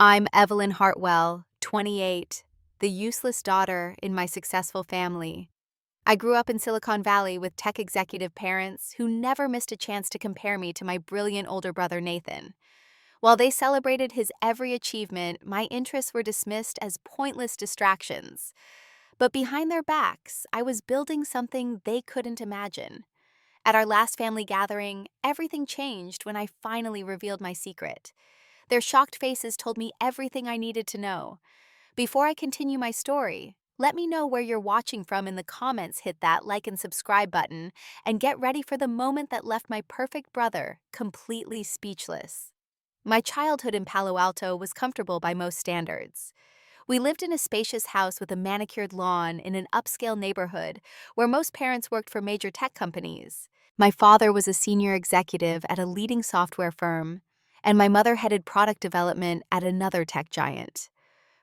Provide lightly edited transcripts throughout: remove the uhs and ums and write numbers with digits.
I'm Evelyn Hartwell, 28, the useless daughter in my successful family. I grew up in Silicon Valley with tech executive parents who never missed a chance to compare me to my brilliant older brother Nathan. While they celebrated his every achievement, my interests were dismissed as pointless distractions. But behind their backs, I was building something they couldn't imagine. At our last family gathering, everything changed when I finally revealed my secret. Their shocked faces told me everything I needed to know. Before I continue my story, let me know where you're watching from in the comments. Hit that like and subscribe button, and get ready for the moment that left my perfect brother completely speechless. My childhood in Palo Alto was comfortable by most standards. We lived in a spacious house with a manicured lawn in an upscale neighborhood where most parents worked for major tech companies. My father was a senior executive at a leading software firm, and my mother headed product development at another tech giant.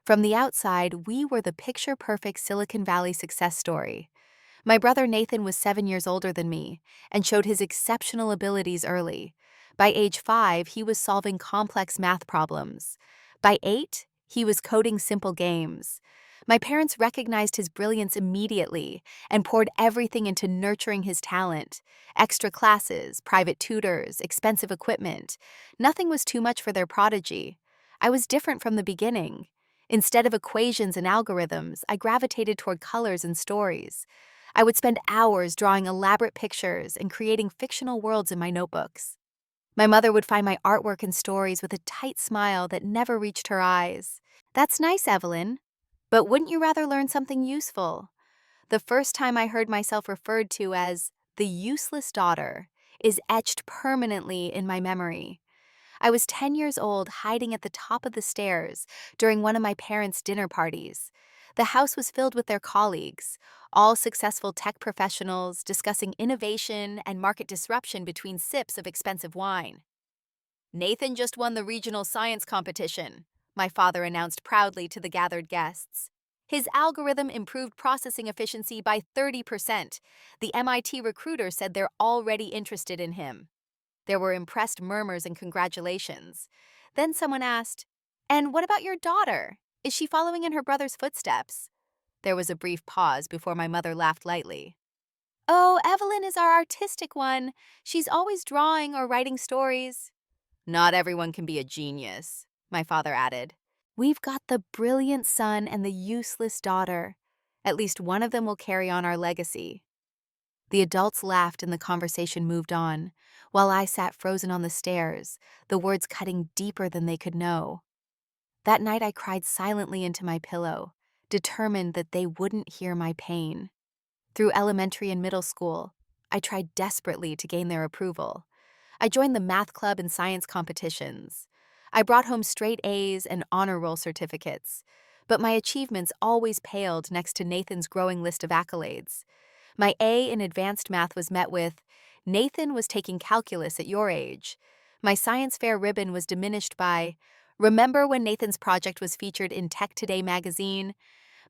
From the outside, we were the picture-perfect Silicon Valley success story. My brother Nathan was 7 years older than me and showed his exceptional abilities early. By age 5, he was solving complex math problems. By 8, he was coding simple games. My parents recognized his brilliance immediately and poured everything into nurturing his talent. Extra classes, private tutors, expensive equipment. Nothing was too much for their prodigy. I was different from the beginning. Instead of equations and algorithms, I gravitated toward colors and stories. I would spend hours drawing elaborate pictures and creating fictional worlds in my notebooks. My mother would find my artwork and stories with a tight smile that never reached her eyes. "That's nice, Evelyn. But wouldn't you rather learn something useful?" The first time I heard myself referred to as the useless daughter is etched permanently in my memory. I was 10 years old, hiding at the top of the stairs during one of my parents' dinner parties. The house was filled with their colleagues, all successful tech professionals discussing innovation and market disruption between sips of expensive wine. "Nathan just won the regional science competition," my father announced proudly to the gathered guests. "His algorithm improved processing efficiency by 30%. The MIT recruiter said they're already interested in him." There were impressed murmurs and congratulations. Then someone asked, "And what about your daughter? Is she following in her brother's footsteps?" There was a brief pause before my mother laughed lightly. "Oh, Evelyn is our artistic one. She's always drawing or writing stories." "Not everyone can be a genius," my father added. "We've got the brilliant son and the useless daughter. At least one of them will carry on our legacy." The adults laughed and the conversation moved on, while I sat frozen on the stairs, the words cutting deeper than they could know. That night I cried silently into my pillow, determined that they wouldn't hear my pain. Through elementary and middle school, I tried desperately to gain their approval. I joined the math club and science competitions. I brought home straight A's and honor roll certificates, but my achievements always paled next to Nathan's growing list of accolades. My A in advanced math was met with, "Nathan was taking calculus at your age." My science fair ribbon was diminished by, "Remember when Nathan's project was featured in Tech Today magazine?"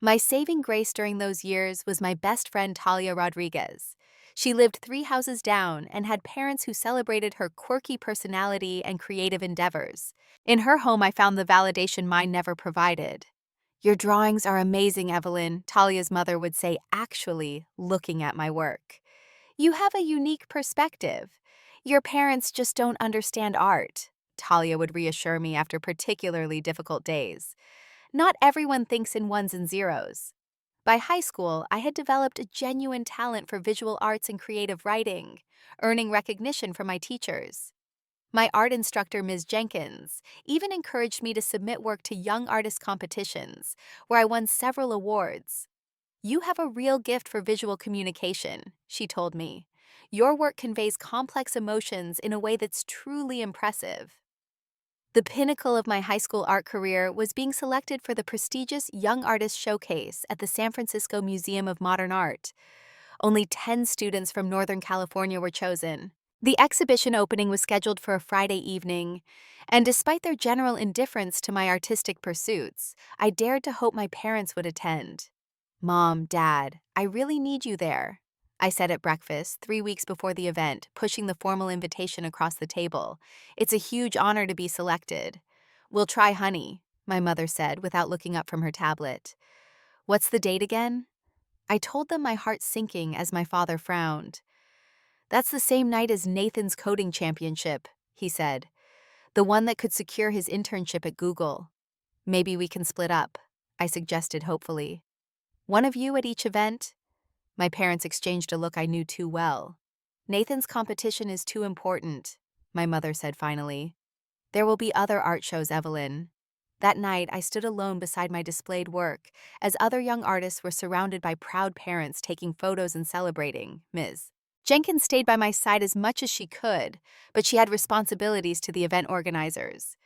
My saving grace during those years was my best friend Talia Rodriguez. She lived 3 houses down and had parents who celebrated her quirky personality and creative endeavors. In her home, I found the validation mine never provided. "Your drawings are amazing, Evelyn," Talia's mother would say, actually looking at my work. "You have a unique perspective. Your parents just don't understand art," Talia would reassure me after particularly difficult days. Not everyone thinks in ones and zeros. By high school, I had developed a genuine talent for visual arts and creative writing, earning recognition from my teachers. My art instructor, Ms. Jenkins, even encouraged me to submit work to young artist competitions, where I won several awards. "You have a real gift for visual communication," she told me. "Your work conveys complex emotions in a way that's truly impressive." The pinnacle of my high school art career was being selected for the prestigious Young Artist Showcase at the San Francisco Museum of Modern Art. Only 10 students from Northern California were chosen. The exhibition opening was scheduled for a Friday evening, and despite their general indifference to my artistic pursuits, I dared to hope my parents would attend. "Mom, Dad, I really need you there," I said at breakfast 3 weeks before the event, pushing the formal invitation across the table. "It's a huge honor to be selected." "We'll try, honey," my mother said without looking up from her tablet. What's the date again? I told them, my heart sinking as my father frowned. That's the same night as Nathan's coding championship, he said. The one that could secure his internship at Google. Maybe we can split up, I suggested hopefully. One of you at each event? My parents exchanged a look I knew too well. Nathan's competition is too important, my mother said finally. There will be other art shows, Evelyn. That night, I stood alone beside my displayed work, as other young artists were surrounded by proud parents taking photos and celebrating. Ms. Jenkins stayed by my side as much as she could, but she had responsibilities to the event organizers.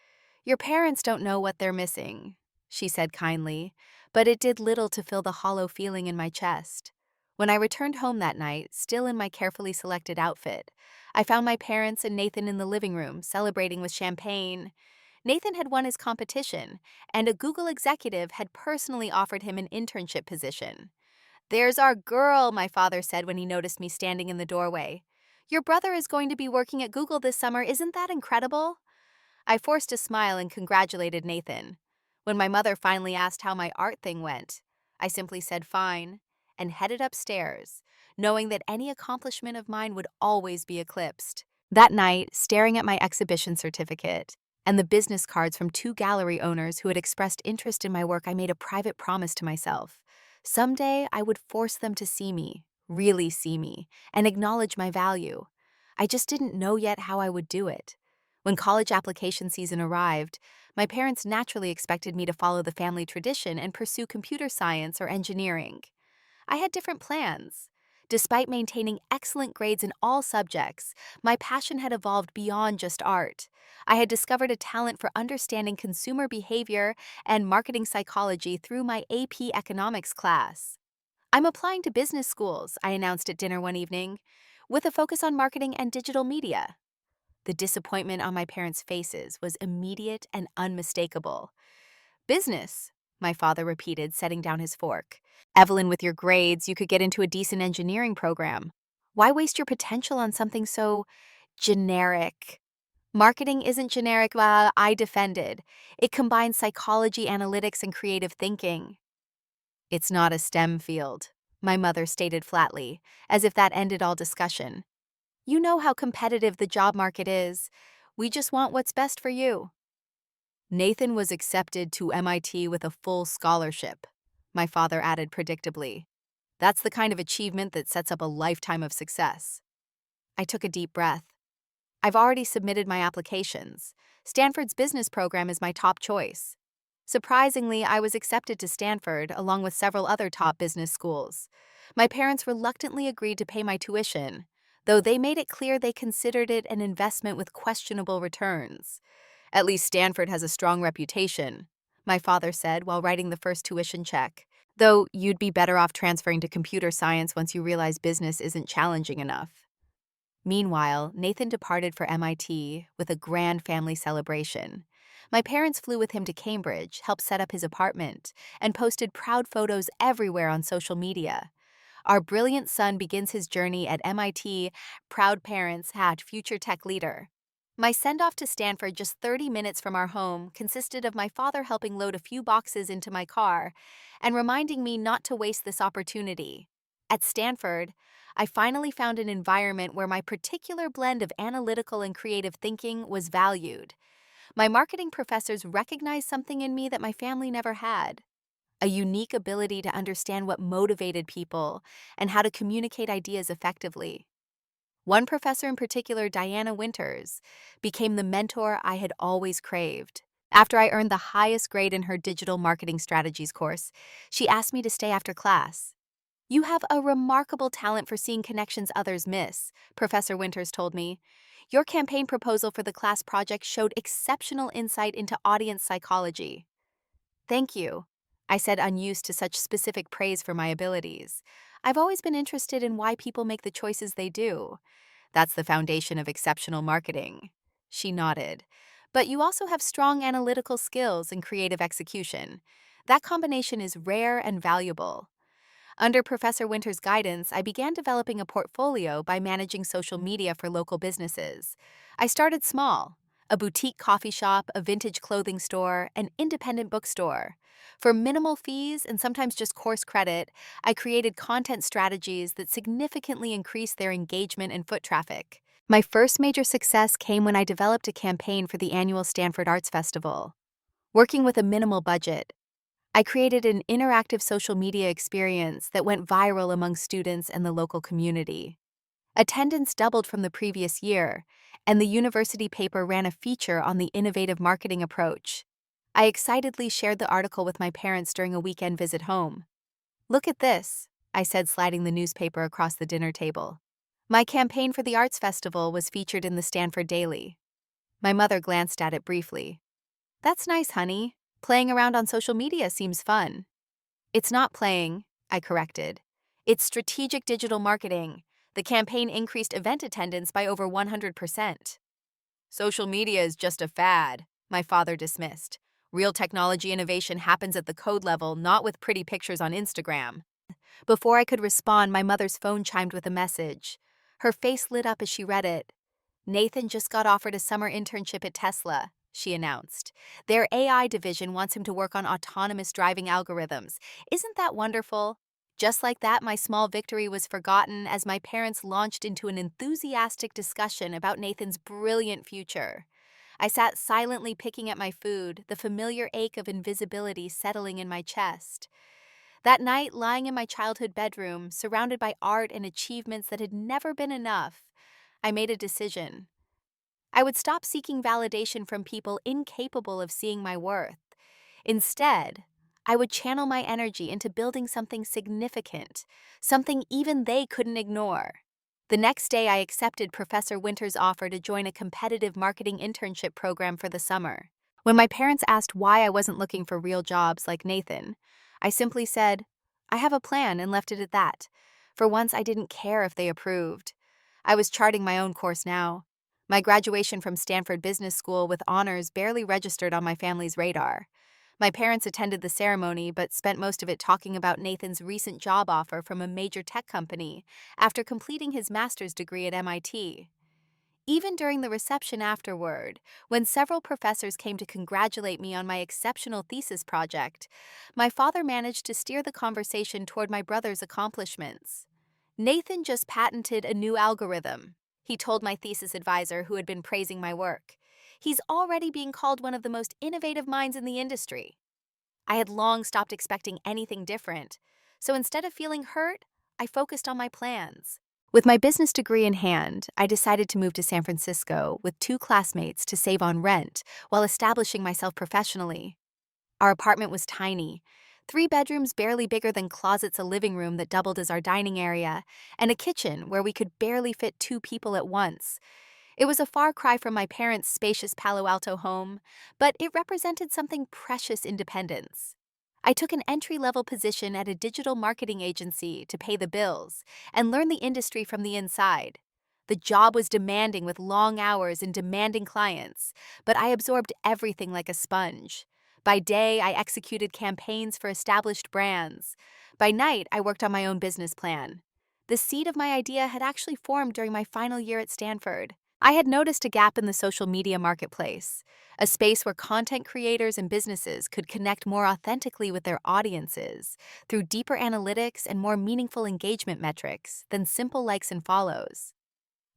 Your parents don't know what they're missing, she said kindly, but it did little to fill the hollow feeling in my chest. When I returned home that night, still in my carefully selected outfit, I found my parents and Nathan in the living room, celebrating with champagne. Nathan had won his competition, and a Google executive had personally offered him an internship position. There's our girl, my father said when he noticed me standing in the doorway. Your brother is going to be working at Google this summer, isn't that incredible? I forced a smile and congratulated Nathan. When my mother finally asked how my art thing went, I simply said fine and headed upstairs, knowing that any accomplishment of mine would always be eclipsed. That night, staring at my exhibition certificate and the business cards from two gallery owners who had expressed interest in my work, I made a private promise to myself. Someday, I would force them to see me, really see me, and acknowledge my value. I just didn't know yet how I would do it. When college application season arrived, my parents naturally expected me to follow the family tradition and pursue computer science or engineering. I had different plans. Despite maintaining excellent grades in all subjects, my passion had evolved beyond just art. I had discovered a talent for understanding consumer behavior and marketing psychology through my AP economics class. I'm applying to business schools, I announced at dinner one evening, with a focus on marketing and digital media. The disappointment on my parents' faces was immediate and unmistakable. Business, my father repeated, setting down his fork. Evelyn, with your grades, you could get into a decent engineering program. Why waste your potential on something so generic? Marketing isn't generic, I defended. It combines psychology, analytics, and creative thinking. It's not a STEM field, my mother stated flatly, as if that ended all discussion. You know how competitive the job market is. We just want what's best for you. Nathan was accepted to MIT with a full scholarship, my father added predictably. That's the kind of achievement that sets up a lifetime of success. I took a deep breath. I've already submitted my applications. Stanford's business program is my top choice. Surprisingly, I was accepted to Stanford along with several other top business schools. My parents reluctantly agreed to pay my tuition, though they made it clear they considered it an investment with questionable returns. At least Stanford has a strong reputation, my father said while writing the first tuition check, though you'd be better off transferring to computer science once you realize business isn't challenging enough. Meanwhile, Nathan departed for MIT with a grand family celebration. My parents flew with him to Cambridge, helped set up his apartment, and posted proud photos everywhere on social media. Our brilliant son begins his journey at MIT, proud parents, future tech leader. My send-off to Stanford, just 30 minutes from our home, consisted of my father helping load a few boxes into my car and reminding me not to waste this opportunity. At Stanford, I finally found an environment where my particular blend of analytical and creative thinking was valued. My marketing professors recognized something in me that my family never had: a unique ability to understand what motivated people and how to communicate ideas effectively. One professor in particular, Diana Winters, became the mentor I had always craved. After I earned the highest grade in her digital marketing strategies course, she asked me to stay after class. You have a remarkable talent for seeing connections others miss, Professor Winters told me. Your campaign proposal for the class project showed exceptional insight into audience psychology. Thank you, I said, unused to such specific praise for my abilities. I've always been interested in why people make the choices they do. That's the foundation of exceptional marketing. She nodded. But you also have strong analytical skills and creative execution. That combination is rare and valuable. Under Professor Winter's guidance, I began developing a portfolio by managing social media for local businesses. I started small, a boutique coffee shop, a vintage clothing store, an independent bookstore. For minimal fees and sometimes just course credit, I created content strategies that significantly increased their engagement and foot traffic. My first major success came when I developed a campaign for the annual Stanford Arts Festival. Working with a minimal budget, I created an interactive social media experience that went viral among students and the local community. Attendance doubled from the previous year, and the university paper ran a feature on the innovative marketing approach. I excitedly shared the article with my parents during a weekend visit home. "Look at this," I said, sliding the newspaper across the dinner table. My campaign for the arts festival was featured in the Stanford Daily. My mother glanced at it briefly. "That's nice, honey. Playing around on social media seems fun." "It's not playing," I corrected. "It's strategic digital marketing. The campaign increased event attendance by over 100%. "Social media is just a fad," my father dismissed. "Real technology innovation happens at the code level, not with pretty pictures on Instagram." Before I could respond, my mother's phone chimed with a message. Her face lit up as she read it. "Nathan just got offered a summer internship at Tesla," she announced. "Their AI division wants him to work on autonomous driving algorithms. Isn't that wonderful?" Just like that, my small victory was forgotten as my parents launched into an enthusiastic discussion about Nathan's brilliant future. I sat silently picking at my food, the familiar ache of invisibility settling in my chest. That night, lying in my childhood bedroom, surrounded by art and achievements that had never been enough, I made a decision. I would stop seeking validation from people incapable of seeing my worth. Instead, I would channel my energy into building something significant, something even they couldn't ignore. The next day, I accepted Professor Winter's offer to join a competitive marketing internship program for the summer. When my parents asked why I wasn't looking for real jobs like Nathan, I simply said, "I have a plan," and left it at that. For once, I didn't care if they approved. I was charting my own course now. My graduation from Stanford Business School with honors barely registered on my family's radar. My parents attended the ceremony but spent most of it talking about Nathan's recent job offer from a major tech company after completing his master's degree at MIT. Even during the reception afterward, when several professors came to congratulate me on my exceptional thesis project, my father managed to steer the conversation toward my brother's accomplishments. "Nathan just patented a new algorithm," he told my thesis advisor, who had been praising my work. "He's already being called one of the most innovative minds in the industry." I had long stopped expecting anything different, so instead of feeling hurt, I focused on my plans. With my business degree in hand, I decided to move to San Francisco with 2 classmates to save on rent while establishing myself professionally. Our apartment was tiny, 3 bedrooms barely bigger than closets, a living room that doubled as our dining area, and a kitchen where we could barely fit 2 people at once. It was a far cry from my parents' spacious Palo Alto home, but it represented something precious: independence. I took an entry-level position at a digital marketing agency to pay the bills and learn the industry from the inside. The job was demanding with long hours and demanding clients, but I absorbed everything like a sponge. By day, I executed campaigns for established brands. By night, I worked on my own business plan. The seed of my idea had actually formed during my final year at Stanford. I had noticed a gap in the social media marketplace, a space where content creators and businesses could connect more authentically with their audiences through deeper analytics and more meaningful engagement metrics than simple likes and follows.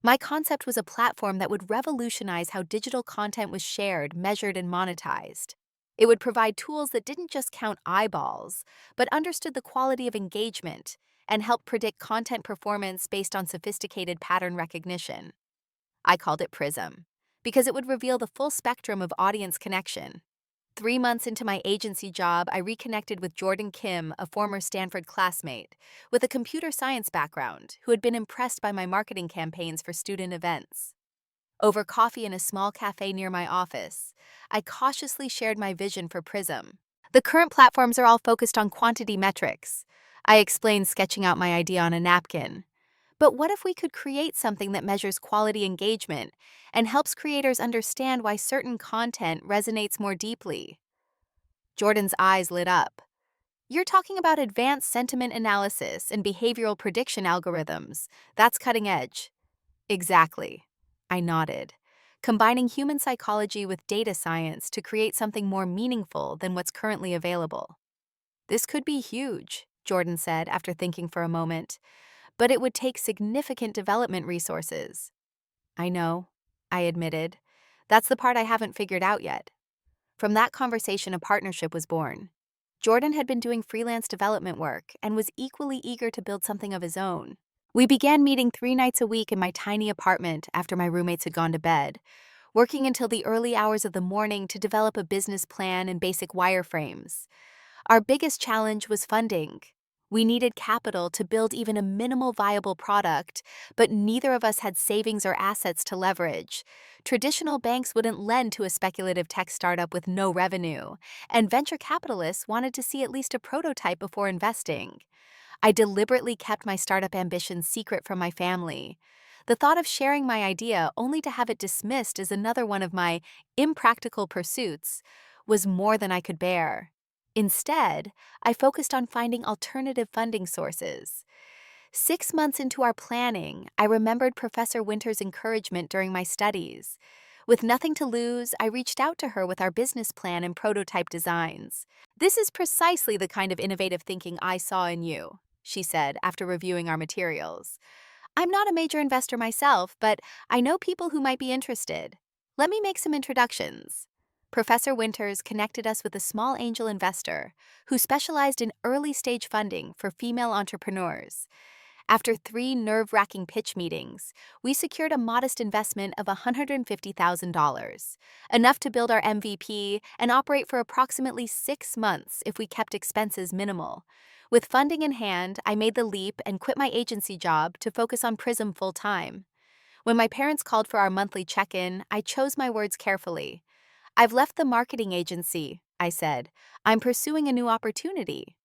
My concept was a platform that would revolutionize how digital content was shared, measured, and monetized. It would provide tools that didn't just count eyeballs, but understood the quality of engagement and helped predict content performance based on sophisticated pattern recognition. I called it Prism, because it would reveal the full spectrum of audience connection. 3 months into my agency job, I reconnected with Jordan Kim, a former Stanford classmate, with a computer science background, who had been impressed by my marketing campaigns for student events. Over coffee in a small cafe near my office, I cautiously shared my vision for Prism. "The current platforms are all focused on quantity metrics," I explained, sketching out my idea on a napkin. "But what if we could create something that measures quality engagement and helps creators understand why certain content resonates more deeply?" Jordan's eyes lit up. "You're talking about advanced sentiment analysis and behavioral prediction algorithms. That's cutting edge." "Exactly." I nodded. combining human psychology with data science to create something more meaningful than what's currently available. This could be huge, Jordan said after thinking for a moment, but it would take significant development resources. I know, I admitted. That's the part I haven't figured out yet. From that conversation, a partnership was born. Jordan had been doing freelance development work and was equally eager to build something of his own. We began meeting 3 nights a week in my tiny apartment after my roommates had gone to bed, working until the early hours of the morning to develop a business plan and basic wireframes. Our biggest challenge was funding. We needed capital to build even a minimal viable product, but neither of us had savings or assets to leverage. Traditional banks wouldn't lend to a speculative tech startup with no revenue, and venture capitalists wanted to see at least a prototype before investing. I deliberately kept my startup ambitions secret from my family. The thought of sharing my idea only to have it dismissed as another one of my impractical pursuits was more than I could bear. Instead, I focused on finding alternative funding sources. 6 months into our planning, I remembered Professor Winter's encouragement during my studies. With nothing to lose, I reached out to her with our business plan and prototype designs. "This is precisely the kind of innovative thinking I saw in you," she said after reviewing our materials. "I'm not a major investor myself, but I know people who might be interested. Let me make some introductions." Professor Winters connected us with a small angel investor who specialized in early-stage funding for female entrepreneurs. After 3 nerve-wracking pitch meetings, we secured a modest investment of $150,000, enough to build our MVP and operate for approximately 6 months if we kept expenses minimal. With funding in hand, I made the leap and quit my agency job to focus on Prism full-time. When my parents called for our monthly check-in, I chose my words carefully. "I've left the marketing agency," I said. "I'm pursuing a new opportunity."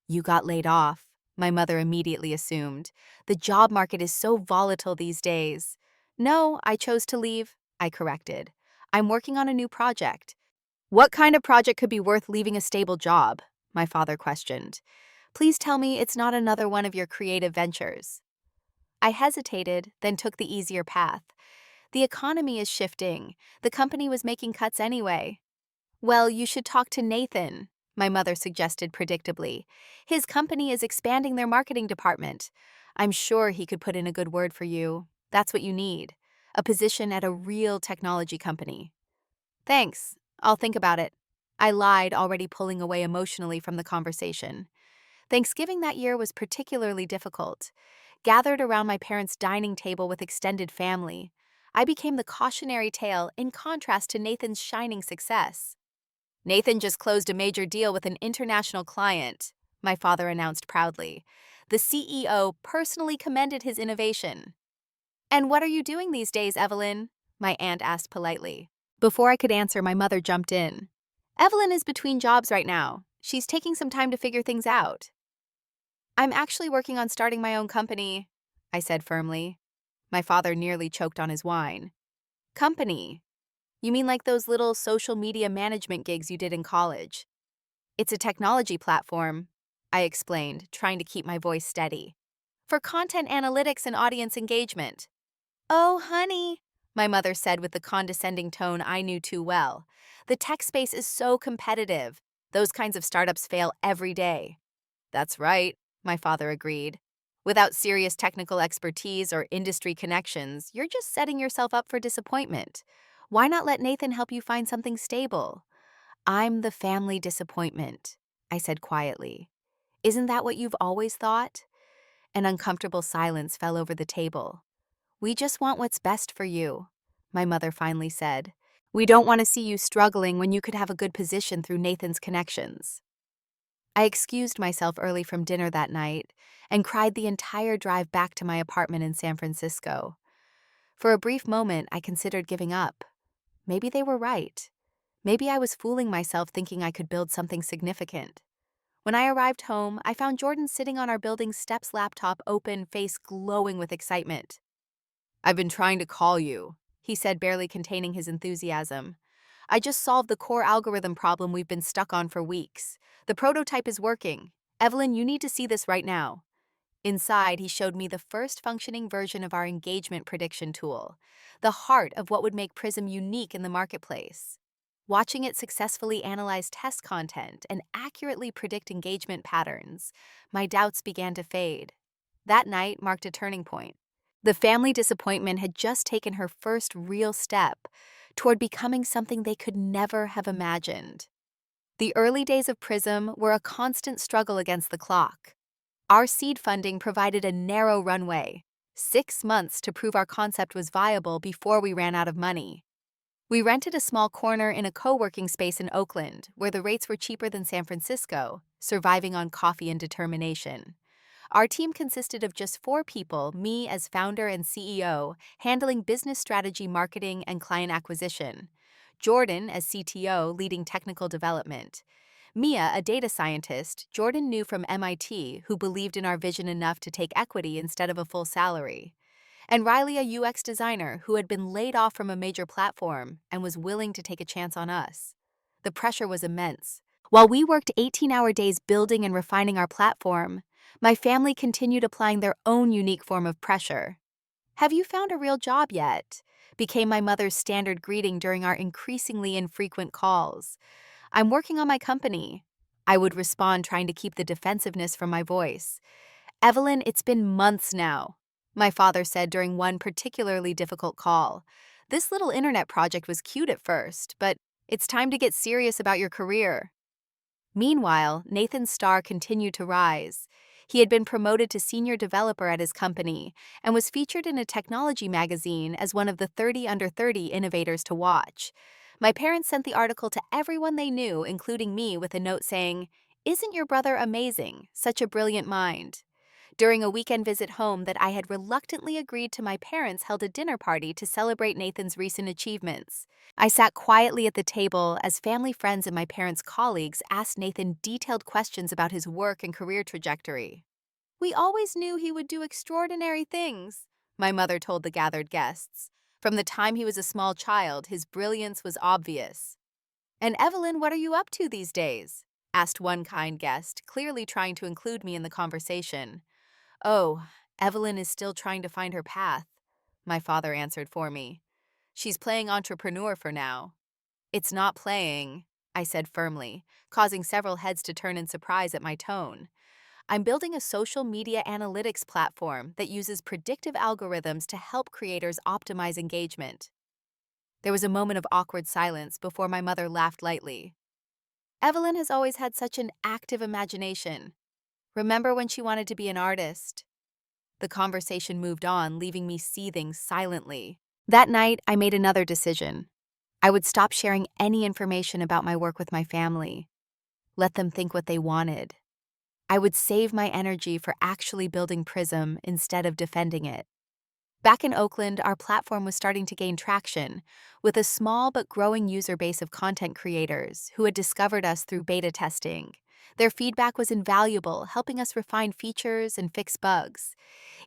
"You got laid off," my mother immediately assumed. "The job market is so volatile these days." "No, I chose to leave," I corrected. "I'm working on a new project." "What kind of project could be worth leaving a stable job?" my father questioned. "Please tell me it's not another one of your creative ventures." I hesitated, then took the easier path. "The economy is shifting. The company was making cuts anyway." "Well, you should talk to Nathan," my mother suggested predictably. "His company is expanding their marketing department. I'm sure he could put in a good word for you. That's what you need. A position at a real technology company." "Thanks. I'll think about it." I lied, already pulling away emotionally from the conversation. Thanksgiving that year was particularly difficult. Gathered around my parents' dining table with extended family, I became the cautionary tale in contrast to Nathan's shining success. "Nathan just closed a major deal with an international client," my father announced proudly. "The CEO personally commended his innovation." "And what are you doing these days, Evelyn?" my aunt asked politely. Before I could answer, my mother jumped in. "Evelyn is between jobs right now. She's taking some time to figure things out." "I'm actually working on starting my own company," I said firmly. My father nearly choked on his wine. "Company? You mean like those little social media management gigs you did in college?" "It's a technology platform," I explained, trying to keep my voice steady. "For content analytics and audience engagement." "Oh, honey," my mother said with the condescending tone I knew too well. "The tech space is so competitive. Those kinds of startups fail every day." "That's right," my father agreed. "Without serious technical expertise or industry connections, you're just setting yourself up for disappointment. Why not let Nathan help you find something stable?" "I'm the family disappointment," I said quietly. "Isn't that what you've always thought?" An uncomfortable silence fell over the table. "We just want what's best for you," my mother finally said. "We don't want to see you struggling when you could have a good position through Nathan's connections." I excused myself early from dinner that night and cried the entire drive back to my apartment in San Francisco. For a brief moment, I considered giving up. Maybe they were right. Maybe I was fooling myself thinking I could build something significant. When I arrived home, I found Jordan sitting on our building's steps, laptop open, face glowing with excitement. "I've been trying to call you," he said, barely containing his enthusiasm. "I just solved the core algorithm problem we've been stuck on for weeks. The prototype is working. Evelyn, you need to see this right now." Inside, he showed me the first functioning version of our engagement prediction tool, the heart of what would make Prism unique in the marketplace. Watching it successfully analyze test content and accurately predict engagement patterns, my doubts began to fade. That night marked a turning point. The family disappointment had just taken her first real step toward becoming something they could never have imagined. The early days of Prism were a constant struggle against the clock. Our seed funding provided a narrow runway, 6 months to prove our concept was viable before we ran out of money. We rented a small corner in a co-working space in Oakland, where the rates were cheaper than San Francisco, surviving on coffee and determination. Our team consisted of just 4 people, me as founder and CEO, handling business strategy, marketing, and client acquisition. Jordan as CTO, leading technical development. Mia, a data scientist Jordan knew from MIT, who believed in our vision enough to take equity instead of a full salary. And Riley, a UX designer who had been laid off from a major platform and was willing to take a chance on us. The pressure was immense. While we worked 18-hour days building and refining our platform, my family continued applying their own unique form of pressure. "Have you found a real job yet?" became my mother's standard greeting during our increasingly infrequent calls. "I'm working on my company," I would respond, trying to keep the defensiveness from my voice. "Evelyn, it's been months now," my father said during one particularly difficult call. "This little internet project was cute at first, but it's time to get serious about your career." Meanwhile, Nathan's star continued to rise. He had been promoted to senior developer at his company and was featured in a technology magazine as one of the 30 under 30 innovators to watch. My parents sent the article to everyone they knew, including me, with a note saying, "Isn't your brother amazing? Such a brilliant mind." During a weekend visit home that I had reluctantly agreed to, my parents held a dinner party to celebrate Nathan's recent achievements. I sat quietly at the table as family friends and my parents' colleagues asked Nathan detailed questions about his work and career trajectory. "We always knew he would do extraordinary things," my mother told the gathered guests. "From the time he was a small child, his brilliance was obvious." "And Evelyn, what are you up to these days?" asked one kind guest, clearly trying to include me in the conversation. "Oh, Evelyn is still trying to find her path," my father answered for me. "She's playing entrepreneur for now." "It's not playing," I said firmly, causing several heads to turn in surprise at my tone. "I'm building a social media analytics platform that uses predictive algorithms to help creators optimize engagement." There was a moment of awkward silence before my mother laughed lightly. "Evelyn has always had such an active imagination. Remember when she wanted to be an artist?" The conversation moved on, leaving me seething silently. That night, I made another decision. I would stop sharing any information about my work with my family. Let them think what they wanted. I would save my energy for actually building Prism instead of defending it. Back in Oakland, our platform was starting to gain traction, with a small but growing user base of content creators who had discovered us through beta testing. Their feedback was invaluable, helping us refine features and fix bugs.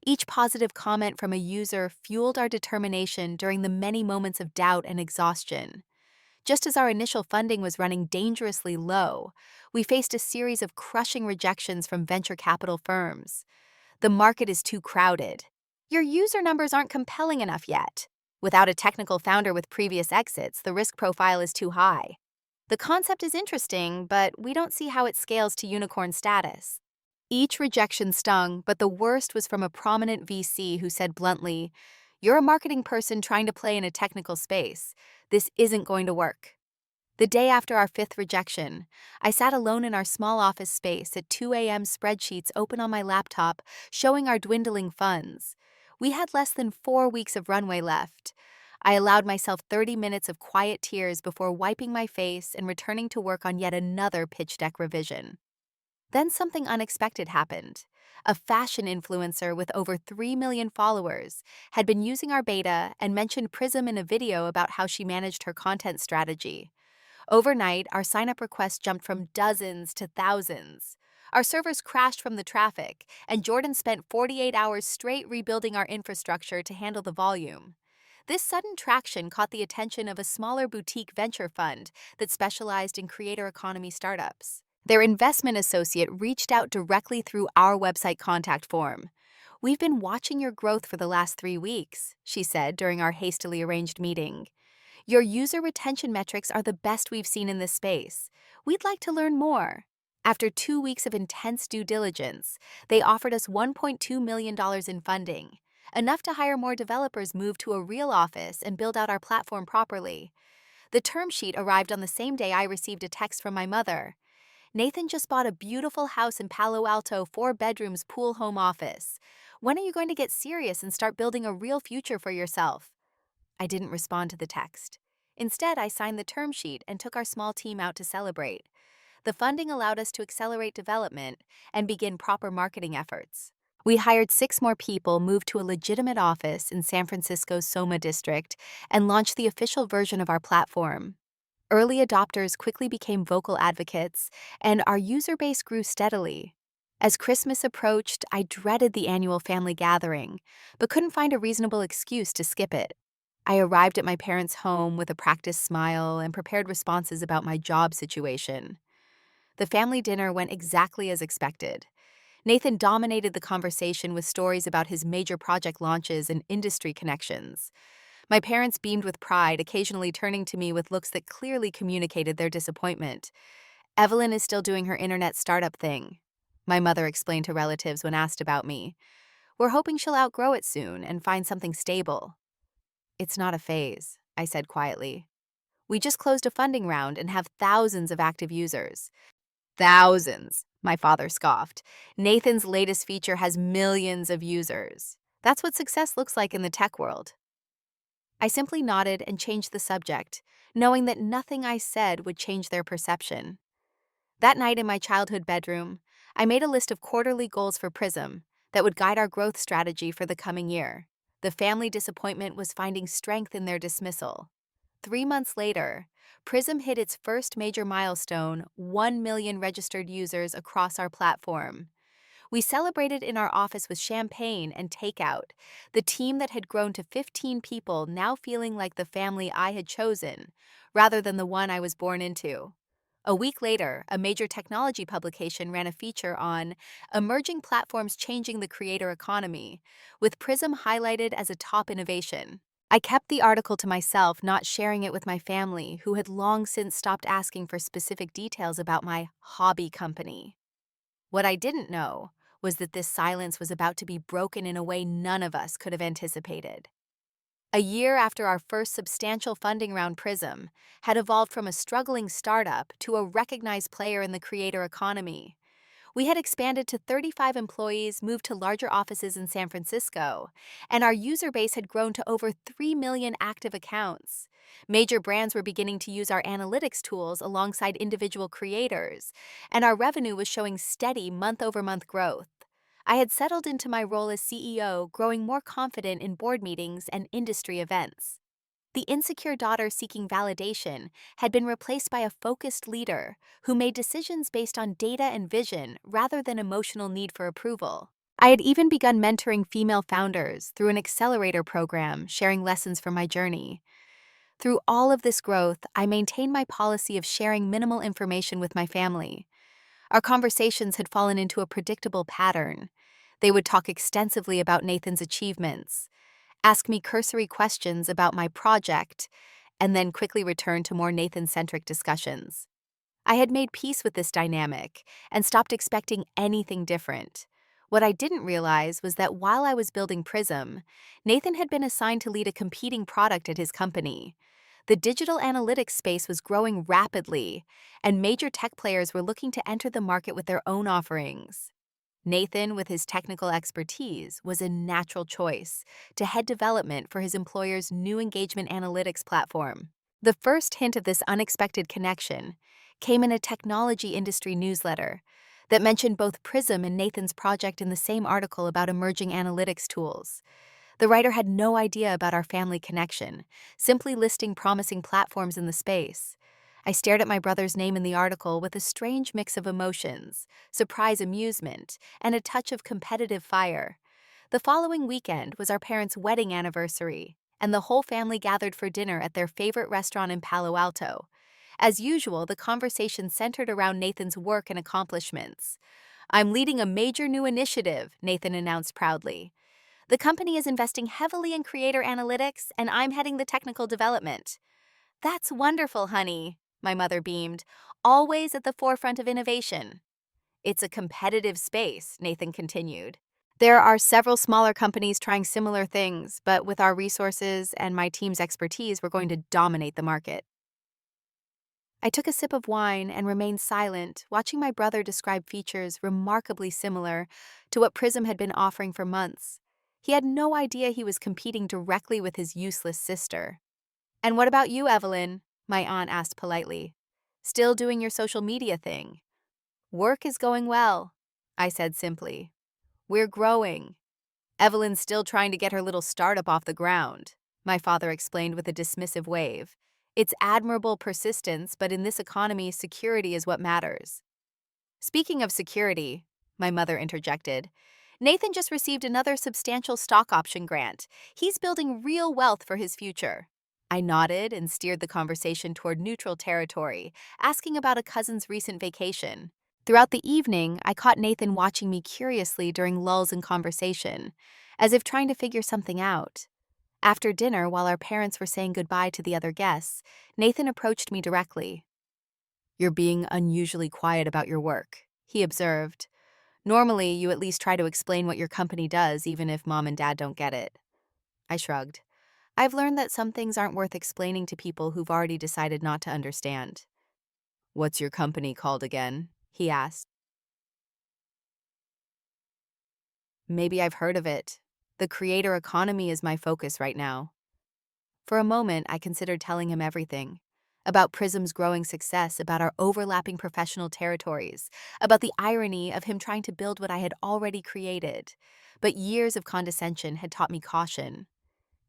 Each positive comment from a user fueled our determination during the many moments of doubt and exhaustion. Just as our initial funding was running dangerously low, we faced a series of crushing rejections from venture capital firms. "The market is too crowded. Your user numbers aren't compelling enough yet. Without a technical founder with previous exits, the risk profile is too high. The concept is interesting, but we don't see how it scales to unicorn status." Each rejection stung, but the worst was from a prominent VC who said bluntly, "You're a marketing person trying to play in a technical space. This isn't going to work." The day after our 5th rejection, I sat alone in our small office space at 2 a.m., spreadsheets open on my laptop, showing our dwindling funds. We had less than 4 weeks of runway left. I allowed myself 30 minutes of quiet tears before wiping my face and returning to work on yet another pitch deck revision. Then something unexpected happened. A fashion influencer with over 3 million followers had been using our beta and mentioned Prism in a video about how she managed her content strategy. Overnight, our sign-up requests jumped from dozens to thousands. Our servers crashed from the traffic, and Jordan spent 48 hours straight rebuilding our infrastructure to handle the volume. This sudden traction caught the attention of a smaller boutique venture fund that specialized in creator economy startups. Their investment associate reached out directly through our website contact form. "We've been watching your growth for the last 3 weeks," she said during our hastily arranged meeting. "Your user retention metrics are the best we've seen in this space. We'd like to learn more." After 2 weeks of intense due diligence, they offered us $1.2 million in funding, enough to hire more developers, move to a real office, and build out our platform properly. The term sheet arrived on the same day I received a text from my mother. "Nathan just bought a beautiful house in Palo Alto, 4 bedrooms, pool, home office. When are you going to get serious and start building a real future for yourself?" I didn't respond to the text. Instead, I signed the term sheet and took our small team out to celebrate. The funding allowed us to accelerate development and begin proper marketing efforts. We hired 6 more people, moved to a legitimate office in San Francisco's Soma district, and launched the official version of our platform. Early adopters quickly became vocal advocates, and our user base grew steadily. As Christmas approached, I dreaded the annual family gathering, but couldn't find a reasonable excuse to skip it. I arrived at my parents' home with a practiced smile and prepared responses about my job situation. The family dinner went exactly as expected. Nathan dominated the conversation with stories about his major project launches and industry connections. My parents beamed with pride, occasionally turning to me with looks that clearly communicated their disappointment. "Evelyn is still doing her internet startup thing," my mother explained to relatives when asked about me. "We're hoping she'll outgrow it soon and find something stable." "It's not a phase," I said quietly. "We just closed a funding round and have thousands of active users." "Thousands," my father scoffed. "Nathan's latest feature has millions of users. That's what success looks like in the tech world." I simply nodded and changed the subject, knowing that nothing I said would change their perception. That night in my childhood bedroom, I made a list of quarterly goals for Prism that would guide our growth strategy for the coming year. The family disappointment was finding strength in their dismissal. 3 months later, Prism hit its first major milestone: 1 million registered users across our platform. We celebrated in our office with champagne and takeout, the team that had grown to 15 people now feeling like the family I had chosen, rather than the one I was born into. A week later, a major technology publication ran a feature on emerging platforms changing the creator economy, with Prism highlighted as a top innovation. I kept the article to myself, not sharing it with my family, who had long since stopped asking for specific details about my hobby company. What I didn't know was that this silence was about to be broken in a way none of us could have anticipated. A year after our first substantial funding round, Prism had evolved from a struggling startup to a recognized player in the creator economy. We had expanded to 35 employees, moved to larger offices in San Francisco, and our user base had grown to over 3 million active accounts. Major brands were beginning to use our analytics tools alongside individual creators, and our revenue was showing steady month-over-month growth. I had settled into my role as CEO, growing more confident in board meetings and industry events. The insecure daughter seeking validation had been replaced by a focused leader who made decisions based on data and vision rather than emotional need for approval. I had even begun mentoring female founders through an accelerator program, sharing lessons from my journey. Through all of this growth, I maintained my policy of sharing minimal information with my family. Our conversations had fallen into a predictable pattern. They would talk extensively about Nathan's achievements, ask me cursory questions about my project, and then quickly return to more Nathan-centric discussions. I had made peace with this dynamic and stopped expecting anything different. What I didn't realize was that while I was building Prism, Nathan had been assigned to lead a competing product at his company. The digital analytics space was growing rapidly, and major tech players were looking to enter the market with their own offerings. Nathan, with his technical expertise, was a natural choice to head development for his employer's new engagement analytics platform. The first hint of this unexpected connection came in a technology industry newsletter that mentioned both Prism and Nathan's project in the same article about emerging analytics tools. The writer had no idea about our family connection, simply listing promising platforms in the space. I stared at my brother's name in the article with a strange mix of emotions: surprise, amusement, and a touch of competitive fire. The following weekend was our parents' wedding anniversary, and the whole family gathered for dinner at their favorite restaurant in Palo Alto. As usual, the conversation centered around Nathan's work and accomplishments. "I'm leading a major new initiative," Nathan announced proudly. "The company is investing heavily in creator analytics, and I'm heading the technical development." "That's wonderful, honey," my mother beamed, "always at the forefront of innovation." "It's a competitive space," Nathan continued. "There are several smaller companies trying similar things, but with our resources and my team's expertise, we're going to dominate the market." I took a sip of wine and remained silent, watching my brother describe features remarkably similar to what Prism had been offering for months. He had no idea he was competing directly with his useless sister. "And what about you, Evelyn?" my aunt asked politely. "Still doing your social media thing?" "Work is going well," I said simply. "We're growing." "Evelyn's still trying to get her little startup off the ground," my father explained with a dismissive wave. "It's admirable persistence, but in this economy, security is what matters." "Speaking of security," my mother interjected, "Nathan just received another substantial stock option grant. He's building real wealth for his future." I nodded and steered the conversation toward neutral territory, asking about a cousin's recent vacation. Throughout the evening, I caught Nathan watching me curiously during lulls in conversation, as if trying to figure something out. After dinner, while our parents were saying goodbye to the other guests, Nathan approached me directly. "You're being unusually quiet about your work," he observed. "Normally, you at least try to explain what your company does, even if Mom and Dad don't get it." I shrugged. "I've learned that some things aren't worth explaining to people who've already decided not to understand." "What's your company called again?" he asked. "Maybe I've heard of it. The creator economy is my focus right now." For a moment, I considered telling him everything. About Prism's growing success, about our overlapping professional territories, about the irony of him trying to build what I had already created. But years of condescension had taught me caution.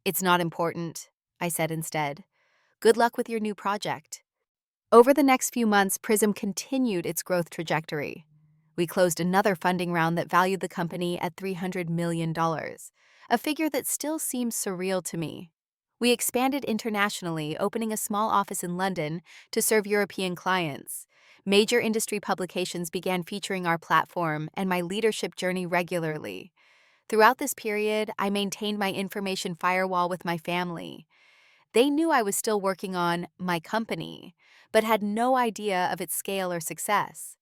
"It's not important," I said instead. "Good luck with your new project." Over the next few months, Prism continued its growth trajectory. We closed another funding round that valued the company at $300 million, a figure that still seems surreal to me. We expanded internationally, opening a small office in London to serve European clients. Major industry publications began featuring our platform and my leadership journey regularly. Throughout this period, I maintained my information firewall with my family. They knew I was still working on my company, but had no idea of its scale or success.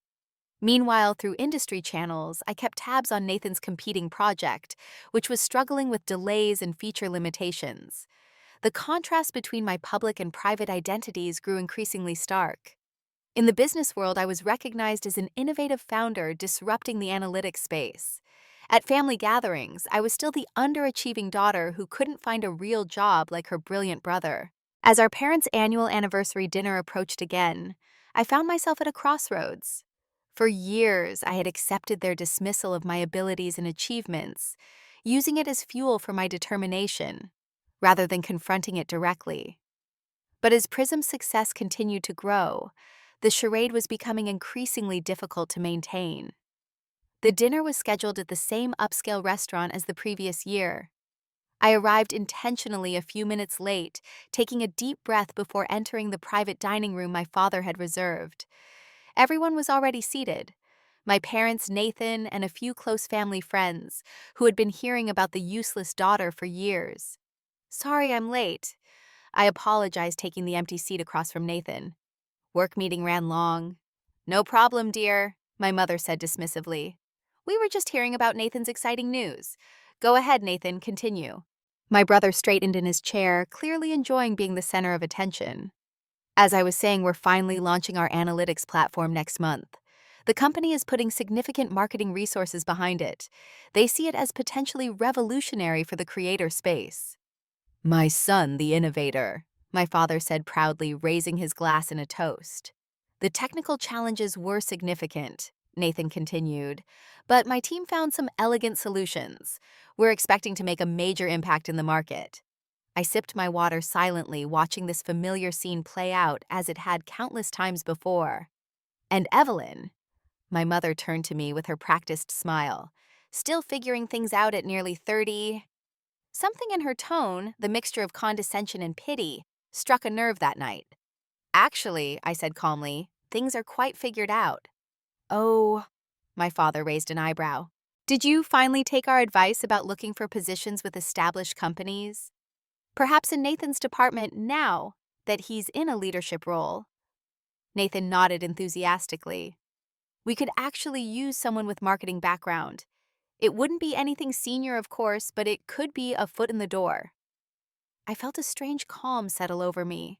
Meanwhile, through industry channels, I kept tabs on Nathan's competing project, which was struggling with delays and feature limitations. The contrast between my public and private identities grew increasingly stark. In the business world, I was recognized as an innovative founder disrupting the analytics space. At family gatherings, I was still the underachieving daughter who couldn't find a real job like her brilliant brother. As our parents' annual anniversary dinner approached again, I found myself at a crossroads. For years, I had accepted their dismissal of my abilities and achievements, using it as fuel for my determination, rather than confronting it directly. But as Prism's success continued to grow, the charade was becoming increasingly difficult to maintain. The dinner was scheduled at the same upscale restaurant as the previous year. I arrived intentionally a few minutes late, taking a deep breath before entering the private dining room my father had reserved. Everyone was already seated. My parents, Nathan, and a few close family friends, who had been hearing about the useless daughter for years. "Sorry I'm late." I apologized, taking the empty seat across from Nathan. "Work meeting ran long." "No problem, dear," my mother said dismissively. "We were just hearing about Nathan's exciting news. Go ahead, Nathan, continue." My brother straightened in his chair, clearly enjoying being the center of attention. "As I was saying, we're finally launching our analytics platform next month. The company is putting significant marketing resources behind it. They see it as potentially revolutionary for the creator space." "My son, the innovator," my father said proudly, raising his glass in a toast. "The technical challenges were significant," Nathan continued, "but my team found some elegant solutions. We're expecting to make a major impact in the market." I sipped my water silently, watching this familiar scene play out as it had countless times before. "And Evelyn," my mother turned to me with her practiced smile, "still figuring things out at nearly 30. Something in her tone, the mixture of condescension and pity, struck a nerve that night. Actually, I said calmly, things are quite figured out. Oh, my father raised an eyebrow. Did you finally take our advice about looking for positions with established companies? Perhaps in Nathan's department now that he's in a leadership role. Nathan nodded enthusiastically. We could actually use someone with marketing background. It wouldn't be anything senior, of course, but it could be a foot in the door. I felt a strange calm settle over me.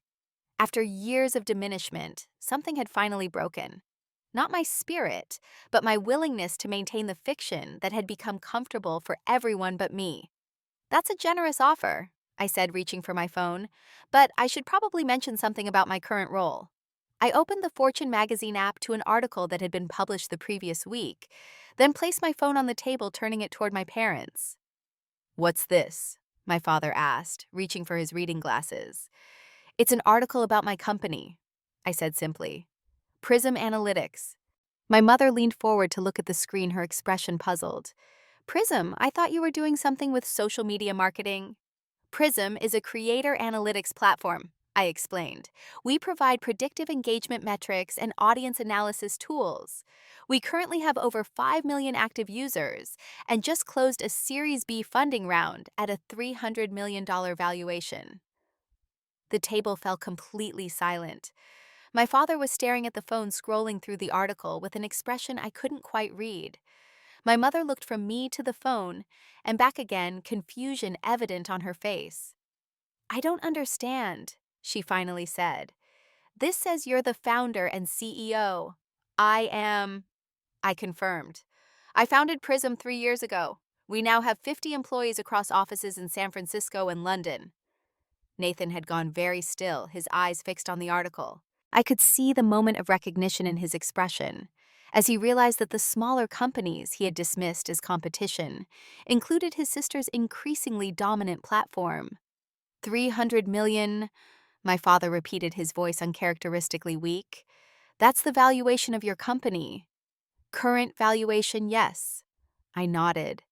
After years of diminishment, something had finally broken. Not my spirit, but my willingness to maintain the fiction that had become comfortable for everyone but me. That's a generous offer, I said, reaching for my phone, but I should probably mention something about my current role. I opened the Fortune magazine app to an article that had been published the previous week, then placed my phone on the table, turning it toward my parents. What's this? My father asked, reaching for his reading glasses. It's an article about my company, I said simply. Prism Analytics. My mother leaned forward to look at the screen, her expression puzzled. Prism, I thought you were doing something with social media marketing. Prism is a creator analytics platform, I explained. We provide predictive engagement metrics and audience analysis tools. We currently have over 5 million active users and just closed a Series B funding round at a $300 million valuation. The table fell completely silent. My father was staring at the phone, scrolling through the article with an expression I couldn't quite read. My mother looked from me to the phone and back again, confusion evident on her face. I don't understand, she finally said. This says you're the founder and CEO. I am, I confirmed. I founded Prism 3 years ago. We now have 50 employees across offices in San Francisco and London. Nathan had gone very still, his eyes fixed on the article. I could see the moment of recognition in his expression, as he realized that the smaller companies he had dismissed as competition included his sister's increasingly dominant platform. 300 million, my father repeated, his voice uncharacteristically weak. That's the valuation of your company. Current valuation, yes. I nodded.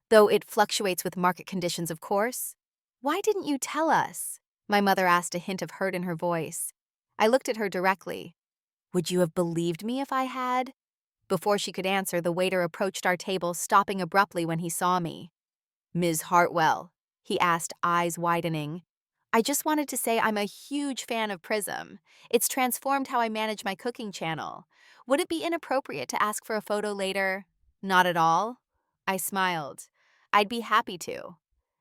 Though it fluctuates with market conditions, of course. Why didn't you tell us? My mother asked, a hint of hurt in her voice. I looked at her directly. Would you have believed me if I had? Before she could answer, the waiter approached our table, stopping abruptly when he saw me. Ms. Hartwell, he asked, eyes widening. I just wanted to say I'm a huge fan of Prism. It's transformed how I manage my cooking channel. Would it be inappropriate to ask for a photo later? Not at all. I smiled. I'd be happy to.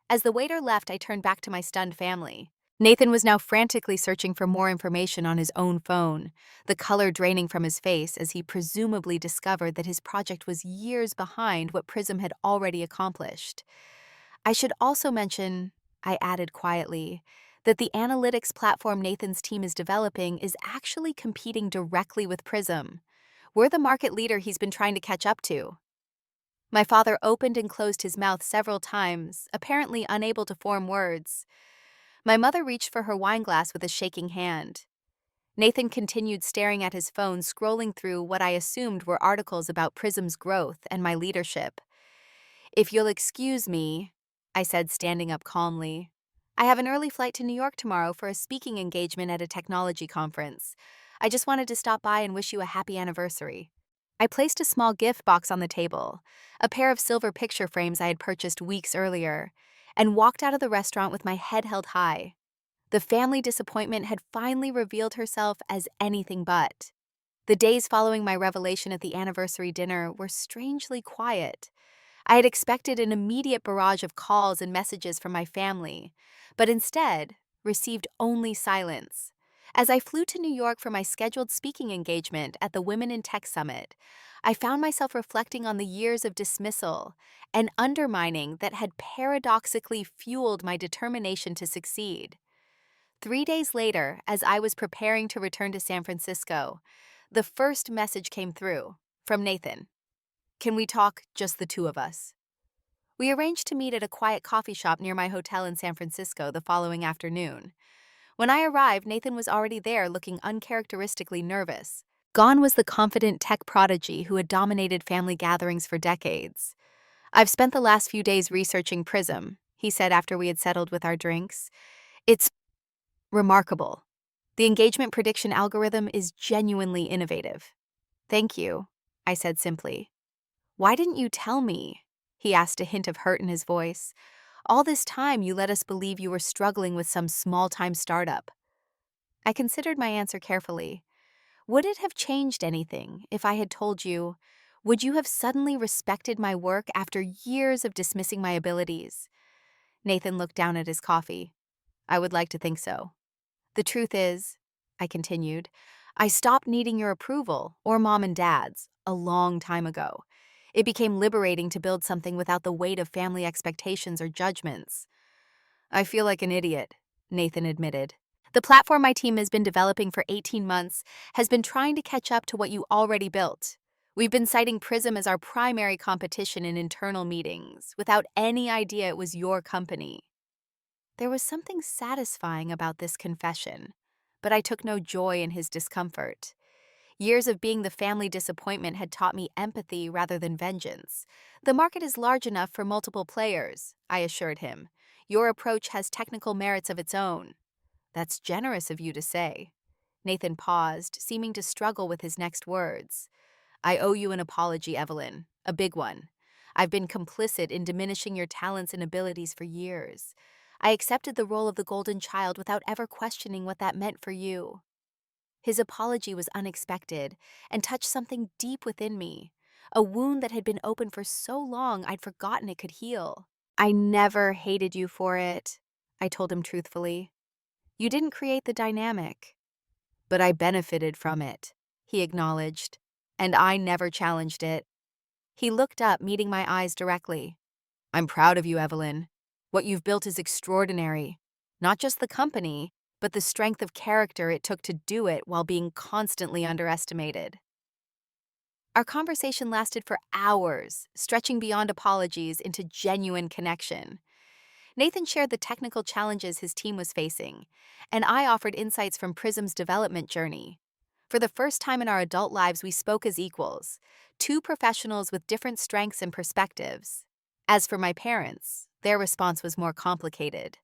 As the waiter left, I turned back to my stunned family. Nathan was now frantically searching for more information on his own phone, the color draining from his face as he presumably discovered that his project was years behind what Prism had already accomplished. I should also mention, I added quietly, that the analytics platform Nathan's team is developing is actually competing directly with Prism. We're the market leader he's been trying to catch up to. My father opened and closed his mouth several times, apparently unable to form words. My mother reached for her wine glass with a shaking hand. Nathan continued staring at his phone, scrolling through what I assumed were articles about Prism's growth and my leadership. If you'll excuse me, I said, standing up calmly. I have an early flight to New York tomorrow for a speaking engagement at a technology conference. I just wanted to stop by and wish you a happy anniversary. I placed a small gift box on the table, a pair of silver picture frames I had purchased weeks earlier, and walked out of the restaurant with my head held high. The family disappointment had finally revealed herself as anything but. The days following my revelation at the anniversary dinner were strangely quiet. I had expected an immediate barrage of calls and messages from my family, but instead received only silence. As I flew to New York for my scheduled speaking engagement at the Women in Tech Summit, I found myself reflecting on the years of dismissal and undermining that had paradoxically fueled my determination to succeed. 3 days later, as I was preparing to return to San Francisco, the first message came through, from Nathan. Can we talk, just the two of us? We arranged to meet at a quiet coffee shop near my hotel in San Francisco the following afternoon. When I arrived, Nathan was already there, looking uncharacteristically nervous. Gone was the confident tech prodigy who had dominated family gatherings for decades. I've spent the last few days researching Prism, he said after we had settled with our drinks. It's remarkable. The engagement prediction algorithm is genuinely innovative. Thank you, I said simply. Why didn't you tell me? He asked, a hint of hurt in his voice. All this time you let us believe you were struggling with some small-time startup. I considered my answer carefully. Would it have changed anything if I had told you? Would you have suddenly respected my work after years of dismissing my abilities? Nathan looked down at his coffee. I would like to think so. The truth is, I continued, I stopped needing your approval, or mom and dad's, a long time ago. It became liberating to build something without the weight of family expectations or judgments. I feel like an idiot, Nathan admitted. The platform my team has been developing for 18 months has been trying to catch up to what you already built. We've been citing Prism as our primary competition in internal meetings, without any idea it was your company. There was something satisfying about this confession, but I took no joy in his discomfort. Years of being the family disappointment had taught me empathy rather than vengeance. The market is large enough for multiple players, I assured him. Your approach has technical merits of its own. That's generous of you to say. Nathan paused, seeming to struggle with his next words. I owe you an apology, Evelyn, a big one. I've been complicit in diminishing your talents and abilities for years. I accepted the role of the golden child without ever questioning what that meant for you. His apology was unexpected and touched something deep within me, a wound that had been open for so long I'd forgotten it could heal. I never hated you for it, I told him truthfully. You didn't create the dynamic. But I benefited from it, he acknowledged, and I never challenged it. He looked up, meeting my eyes directly. I'm proud of you, Evelyn. What you've built is extraordinary. Not just the company, but the strength of character it took to do it while being constantly underestimated. Our conversation lasted for hours, stretching beyond apologies into genuine connection. Nathan shared the technical challenges his team was facing, and I offered insights from Prism's development journey. For the first time in our adult lives, we spoke as equals, two professionals with different strengths and perspectives. As for my parents, their response was more complicated.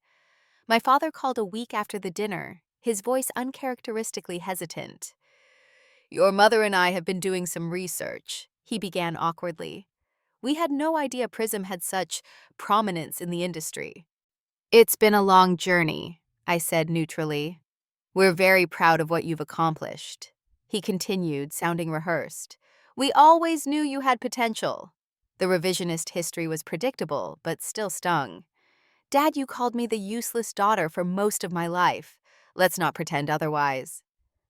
My father called a week after the dinner, his voice uncharacteristically hesitant. Your mother and I have been doing some research, he began awkwardly. We had no idea Prism had such prominence in the industry. It's been a long journey, I said neutrally. We're very proud of what you've accomplished. He continued, sounding rehearsed. We always knew you had potential. The revisionist history was predictable, but still stung. Dad, you called me the useless daughter for most of my life. Let's not pretend otherwise.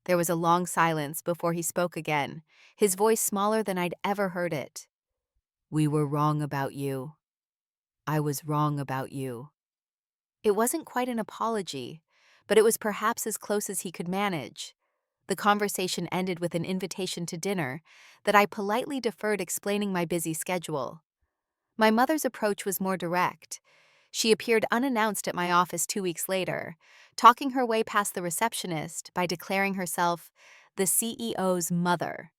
There was a long silence before he spoke again, his voice smaller than I'd ever heard it. We were wrong about you. I was wrong about you. It wasn't quite an apology, but it was perhaps as close as he could manage. The conversation ended with an invitation to dinner that I politely deferred, explaining my busy schedule. My mother's approach was more direct. She appeared unannounced at my office 2 weeks later, talking her way past the receptionist by declaring herself the CEO's mother.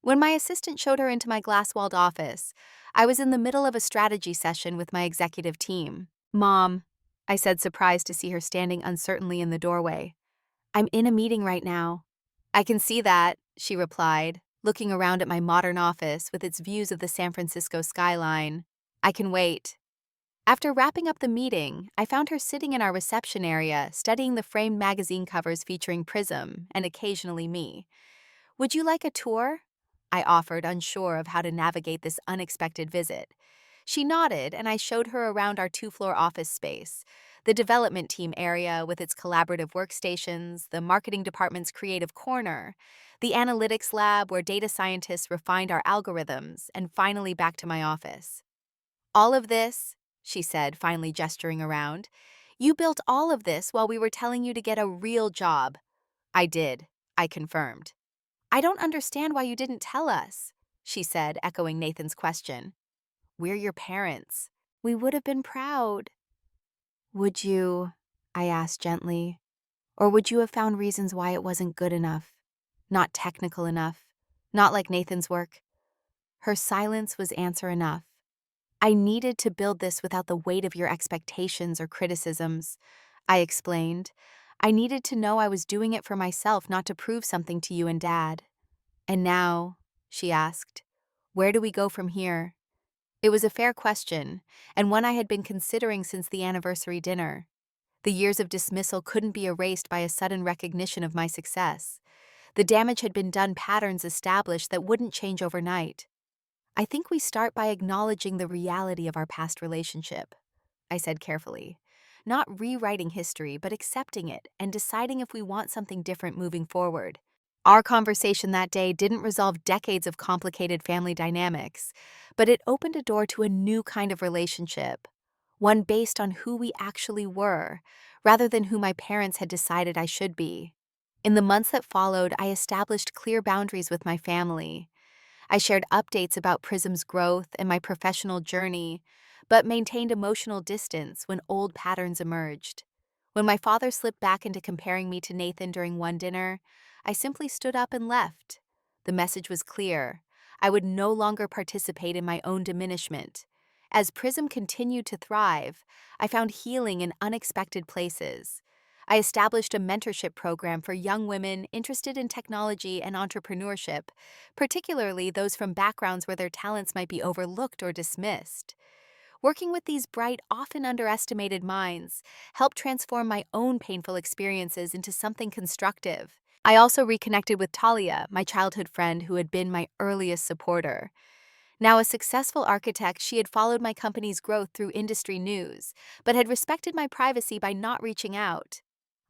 When my assistant showed her into my glass-walled office, I was in the middle of a strategy session with my executive team. Mom, I said, surprised to see her standing uncertainly in the doorway. I'm in a meeting right now. I can see that, she replied, looking around at my modern office with its views of the San Francisco skyline. I can wait. After wrapping up the meeting, I found her sitting in our reception area, studying the framed magazine covers featuring Prism and occasionally me. Would you like a tour? I offered, unsure of how to navigate this unexpected visit. She nodded, and I showed her around our 2-floor office space, the development team area with its collaborative workstations, the marketing department's creative corner, the analytics lab where data scientists refined our algorithms, and finally back to my office. All of this, she said, finally gesturing around, you built all of this while we were telling you to get a real job. I did, I confirmed. I don't understand why you didn't tell us, she said, echoing Nathan's question. We're your parents. We would have been proud. Would you, I asked gently, or would you have found reasons why it wasn't good enough, not technical enough, not like Nathan's work? Her silence was answer enough. I needed to build this without the weight of your expectations or criticisms, I explained. I needed to know I was doing it for myself, not to prove something to you and Dad. And now, she asked, where do we go from here? It was a fair question, and one I had been considering since the anniversary dinner. The years of dismissal couldn't be erased by a sudden recognition of my success. The damage had been done, patterns established that wouldn't change overnight. I think we start by acknowledging the reality of our past relationship, I said carefully. Not rewriting history, but accepting it and deciding if we want something different moving forward. Our conversation that day didn't resolve decades of complicated family dynamics, but it opened a door to a new kind of relationship, one based on who we actually were, rather than who my parents had decided I should be. In the months that followed, I established clear boundaries with my family. I shared updates about Prism's growth and my professional journey, but maintained emotional distance when old patterns emerged. When my father slipped back into comparing me to Nathan during one dinner, I simply stood up and left. The message was clear. I would no longer participate in my own diminishment. As Prism continued to thrive, I found healing in unexpected places. I established a mentorship program for young women interested in technology and entrepreneurship, particularly those from backgrounds where their talents might be overlooked or dismissed. Working with these bright, often underestimated minds helped transform my own painful experiences into something constructive. I also reconnected with Talia, my childhood friend who had been my earliest supporter. Now a successful architect, she had followed my company's growth through industry news, but had respected my privacy by not reaching out.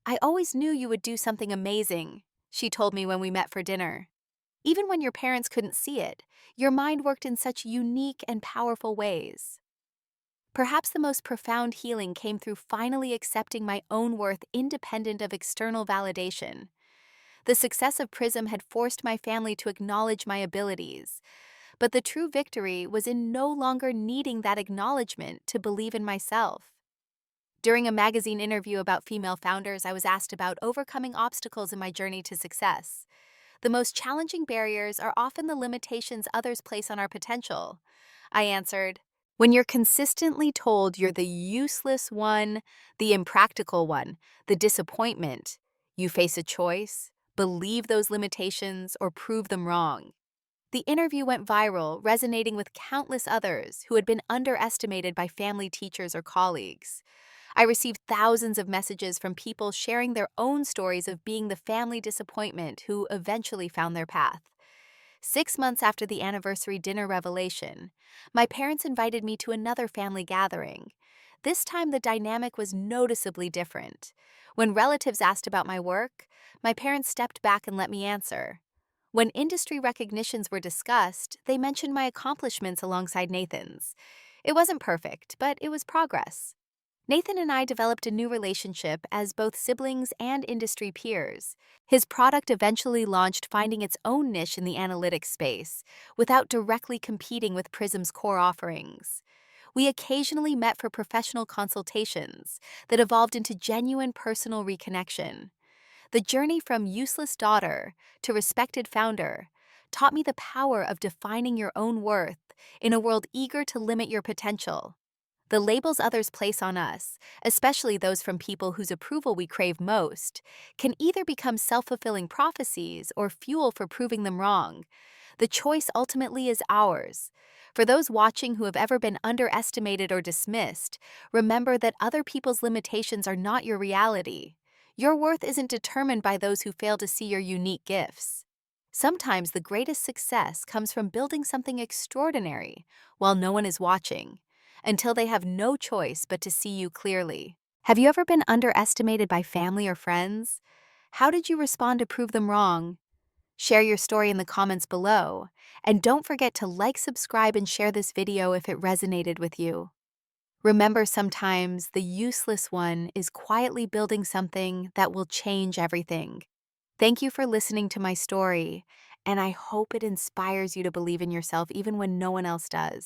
"I always knew you would do something amazing," she told me when we met for dinner. "Even when your parents couldn't see it, your mind worked in such unique and powerful ways." Perhaps the most profound healing came through finally accepting my own worth independent of external validation. The success of Prism had forced my family to acknowledge my abilities, but the true victory was in no longer needing that acknowledgement to believe in myself. During a magazine interview about female founders, I was asked about overcoming obstacles in my journey to success. "The most challenging barriers are often the limitations others place on our potential," I answered. "When you're consistently told you're the useless one, the impractical one, the disappointment, you face a choice: believe those limitations or prove them wrong." The interview went viral, resonating with countless others who had been underestimated by family, teachers, or colleagues. I received thousands of messages from people sharing their own stories of being the family disappointment who eventually found their path. 6 months after the anniversary dinner revelation, my parents invited me to another family gathering. This time, the dynamic was noticeably different. When relatives asked about my work, my parents stepped back and let me answer. When industry recognitions were discussed, they mentioned my accomplishments alongside Nathan's. It wasn't perfect, but it was progress. Nathan and I developed a new relationship as both siblings and industry peers. His product eventually launched, finding its own niche in the analytics space, without directly competing with Prism's core offerings. We occasionally met for professional consultations that evolved into genuine personal reconnection. The journey from useless daughter to respected founder taught me the power of defining your own worth in a world eager to limit your potential. The labels others place on us, especially those from people whose approval we crave most, can either become self-fulfilling prophecies or fuel for proving them wrong. The choice ultimately is ours. For those watching who have ever been underestimated or dismissed, remember that other people's limitations are not your reality. Your worth isn't determined by those who fail to see your unique gifts. Sometimes the greatest success comes from building something extraordinary while no one is watching, until they have no choice but to see you clearly. Have you ever been underestimated by family or friends? How did you respond to prove them wrong? Share your story in the comments below, and don't forget to like, subscribe, and share this video if it resonated with you. Remember, sometimes the useless one is quietly building something that will change everything. Thank you for listening to my story, and I hope it inspires you to believe in yourself even when no one else does.